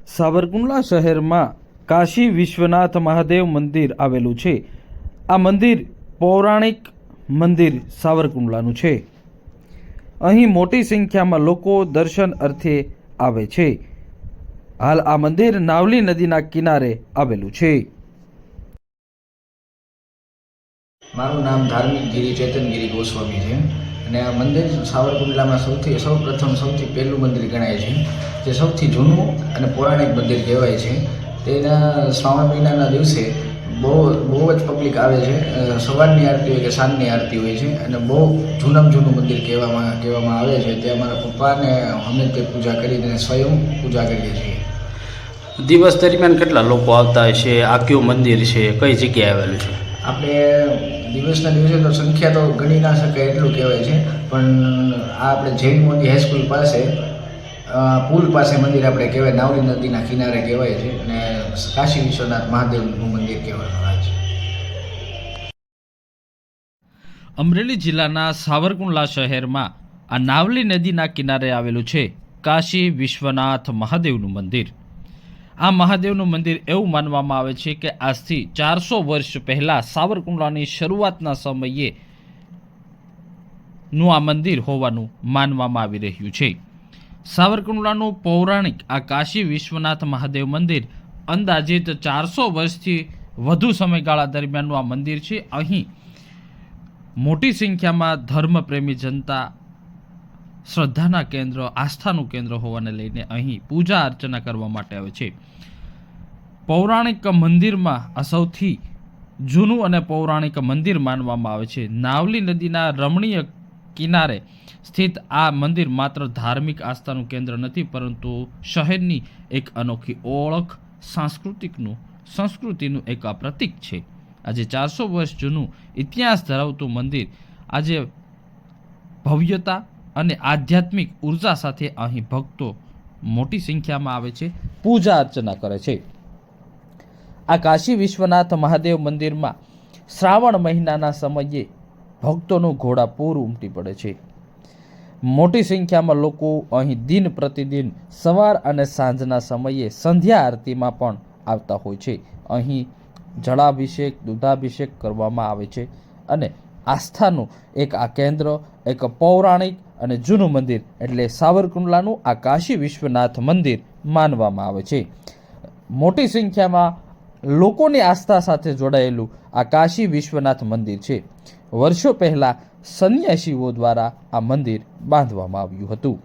સાવરકુંડલા શહેરમાં કાશી વિશ્વનાથ મહાદેવ મંદિર આવેલું છે। આ મંદિર પૌરાણિક મંદિર સાવરકુંડલાનું છે। અહીં મોટી સંખ્યામાં લોકો દર્શન અર્થે આવે છે। હાલ આ મંદિર નાવલી નદીના કિનારે આવેલું છે। મારું નામ ધાર્મિક ગિરી ચેતનગીરી ગોસ્વામી છે અને આ મંદિર સાવરકુંડલામાં સૌથી પહેલું મંદિર ગણાય છે, જે સૌથી જૂનું અને પૌરાણિક મંદિર કહેવાય છે। તેના શ્રાવણ મહિનાના દિવસે બહુ જ પબ્લિક આવે છે। સવારની આરતી હોય કે સાંજની આરતી હોય છે અને બહુ જૂનું મંદિર કહેવામાં આવે છે। તે અમારા પપ્પાને અમે તે પૂજા કરીને સ્વયં પૂજા કરીએ છીએ। દિવસ દરમિયાન કેટલા લોકો આવતા હશે? આ કયું મંદિર છે? કઈ જગ્યાએ આવેલું છે? આપણે દિવસના દિવસે તો સંખ્યા તો ગણી ના શકાય એટલું કહેવાય છે, પણ આ આપણે જૈન મોદી હાઈસ્કૂલ પાસે પુલ પાસે મંદિર આપણે કહેવાય, નાવલી નદીના કિનારે કહેવાય છે અને કાશી વિશ્વનાથ મહાદેવનું મંદિર કહેવામાં આવે છે। અમરેલી જિલ્લાના સાવરકુંડલા શહેરમાં આ નાવલી નદીના કિનારે આવેલું છે કાશી વિશ્વનાથ મહાદેવનું મંદિર। આ મહાદેવનું મંદિર એવું માનવામાં આવે છે કે આજથી 400 વર્ષ પહેલાં સાવરકુંડલાની શરૂઆતના સમયે નું આ મંદિર હોવાનું માનવામાં આવી રહ્યું છે। સાવરકુંડલાનું પૌરાણિક આ કાશી વિશ્વનાથ મહાદેવ મંદિર અંદાજિત 400 વર્ષથી વધુ સમયગાળા દરમિયાનનું આ મંદિર છે। અહીં મોટી સંખ્યામાં ધર્મપ્રેમી જનતા શ્રદ્ધાના કેન્દ્ર, આસ્થાનું કેન્દ્ર હોવાને લઈને અહીં પૂજા અર્ચના કરવા માટે આવે છે। પૌરાણિક મંદિરમાં આ સૌથી જૂનું અને પૌરાણિક મંદિર માનવામાં આવે છે। નાવલી નદીના રમણીય કિનારે સ્થિત આ મંદિર માત્ર ધાર્મિક આસ્થાનું કેન્દ્ર નથી, પરંતુ શહેરની એક અનોખી ઓળખ, સંસ્કૃતિનું એક પ્રતીક છે। આજે 400 વર્ષ જૂનું ઇતિહાસ ધરાવતું મંદિર આજે ભવ્યતા અને આધ્યાત્મિક ઉર્જા સાથે અહીં ભક્તો મોટી સંખ્યામાં આવે છે, પૂજા અર્ચના કરે છે। આ કાશી વિશ્વનાથ મહાદેવ મંદિરમાં શ્રાવણ મહિનાના સમયે ભક્તોનું ઘોડાપૂર ઉમટી પડે છે। મોટી સંખ્યામાં લોકો અહીં દિન પ્રતિદિન સવાર અને સાંજના સમયે સંધ્યા આરતીમાં પણ આવતા હોય છે। અહીં જળાભિષેક, દૂધાભિષેક કરવામાં આવે છે અને આસ્થાનું એક આ કેન્દ્ર, એક પૌરાણિક અને જૂનું મંદિર એટલે સાવરકુંડલાનું આ કાશી વિશ્વનાથ મંદિર માનવામાં આવે છે। મોટી સંખ્યામાં લોકોની આસ્થા સાથે જોડાયેલું આ કાશી વિશ્વનાથ મંદિર છે। વર્ષો પહેલાં સંન્યાસીઓ દ્વારા આ મંદિર બાંધવામાં આવ્યું હતું।